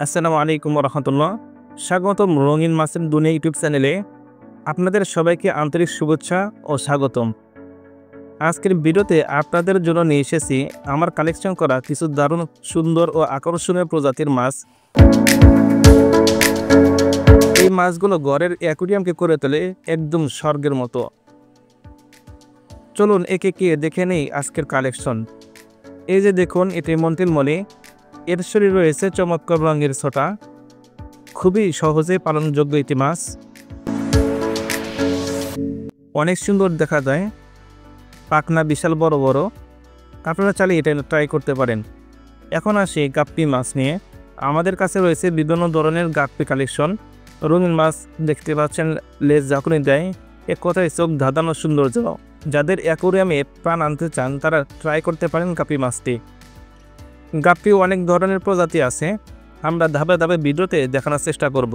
আসসালামু আলাইকুম রহমতুল্লাহ। স্বাগতম রঙিন মাছের দুনিয়া ইউটিউব চ্যানেলে। আপনাদের সবাইকে আন্তরিক শুভেচ্ছা ও স্বাগতম। আজকের ভিডিওতে আপনাদের জন্য নিয়ে এসেছি আমার কালেকশন করা কিছু দারুণ সুন্দর ও আকর্ষণীয় প্রজাতির মাছ। এই মাছগুলো ঘরের অ্যাকুরিয়ামকে করে তোলে একদম স্বর্গের মতো। চলুন একে একে দেখে নেই আজকের কালেকশন। এই যে দেখুন, এটি মন্টিল মলি। এর শরীর রয়েছে চমৎকার রঙের ছোটা, খুবই সহজে পালনযোগ্য একটি মাছ। অনেক সুন্দর দেখা যায়, পাখনা বিশাল বড় বড়। আপনারা চাইলে এটা ট্রাই করতে পারেন। এখন আসি গাপ্পি মাছ নিয়ে। আমাদের কাছে রয়েছে বিভিন্ন ধরনের গাপ্পি কালেকশন। রঙিন মাছ দেখতে পাচ্ছেন, লেজ যখনই দেয় এক কথায় চোখ ধাঁধানো সৌন্দর্য। যাদের অ্যাকোরিয়ামে প্রাণ আনতে চান তারা ট্রাই করতে পারেন গাপ্পি মাছটি। গাপ্পি অনেক ধরনের প্রজাতি আছে, আমরা ধাপে ধাপে ভিডিওতে দেখানোর চেষ্টা করব।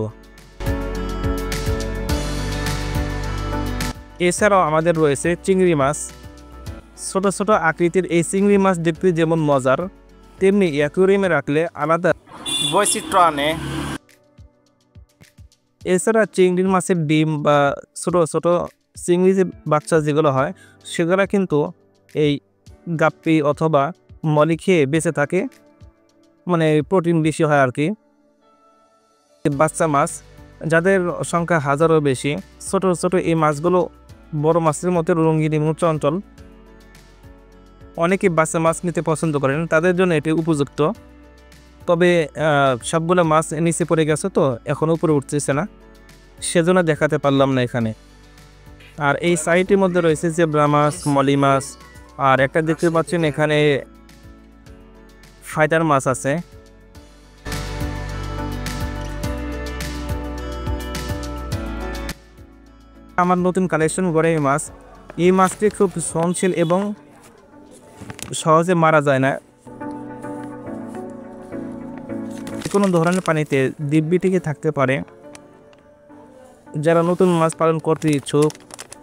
এছাড়াও আমাদের রয়েছে চিংড়ি মাছ। ছোট ছোট আকৃতির এই চিংড়ি মাছ দেখতে যেমন মজার, তেমনি অ্যাকোরিয়ামে রাখলে আলাদা বৈচিত্র্য আনে। এছাড়া চিংড়ি মাছের ডিম বা ছোট ছোট চিংড়ি যে বাচ্চা যেগুলো হয় সেগুলো কিন্তু এই গাপ্পি অথবা মলি খেয়ে বেঁচে থাকে, মানে প্রোটিন বেশি হয় আর কি। বাচ্চা মাছ যাদের সংখ্যা হাজারও বেশি, ছোট ছোট এই মাছগুলো বড় মাছের মতো রঙিন এবং চঞ্চল। অনেকে বাচ্চা মাছ নিতে পছন্দ করেন, তাদের জন্য এটি উপযুক্ত। তবে সবগুলো মাছ নিচে পড়ে গেছে, তো এখন উপরে উঠতেছে না, সেজন্য দেখাতে পারলাম না এখানে। আর এই সাইটের মধ্যে রয়েছে জেব্রা মাছ, মলি মাছ, আর একটা দেখতে পাচ্ছেন এখানে ফাইটার মাছ আছে। আমার নতুন কালেকশন করে এই মাছ। এই মাছটি খুব সহনশীল এবং সহজে মারা যায় না। কোনো ধরনের পানিতে দিব্যি টিকে থাকতে পারে। যারা নতুন মাছ পালন করতে ইচ্ছুক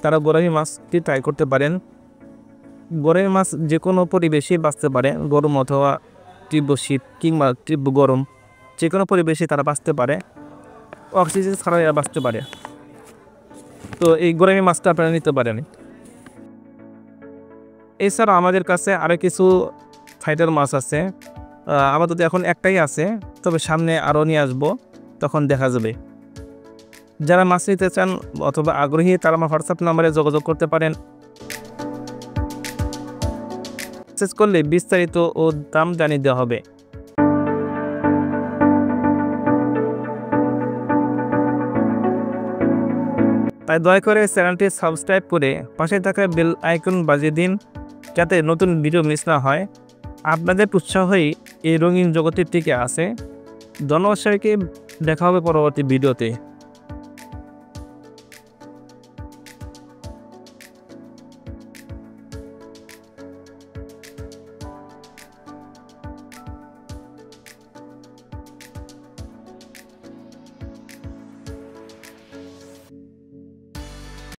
তারা গোরামি মাছটি ট্রাই করতে পারেন। গোরামি মাছ যে কোনো পরিবেশে বাঁচতে পারে, গরম অথবা তীব্র শীত কিংবা তীব্র গরম, যে কোনো পরিবেশে তারা বাঁচতে পারে, অক্সিজেন ছাড়াই বাঁচতে পারে। তো এই গোরামি মাছটা আপনারা নিতে পারেন। এছাড়া আমাদের কাছে আরও কিছু ফাইটার মাছ আছে। আপাতত এখন একটাই আছে, তবে সামনে আরও নিয়ে আসবো, তখন দেখা যাবে। যারা মাছ নিতে চান অথবা আগ্রহী তারা আমার হোয়াটসঅ্যাপ নাম্বারে যোগাযোগ করতে পারেন। মেসেজ করলে বিস্তারিত ও দাম জানিয়ে দেওয়া হবে। তাই দয়া করে চ্যানেলটি সাবস্ক্রাইব করে পাশে থাকা বেল আইকন বাজিয়ে দিন, যাতে নতুন ভিডিও মিস না হয়। আপনাদের উৎসাহই এই রঙিন জগতের টিকে আছে। ধন্যবাদ সবাইকে, দেখা হবে পরবর্তী ভিডিওতে।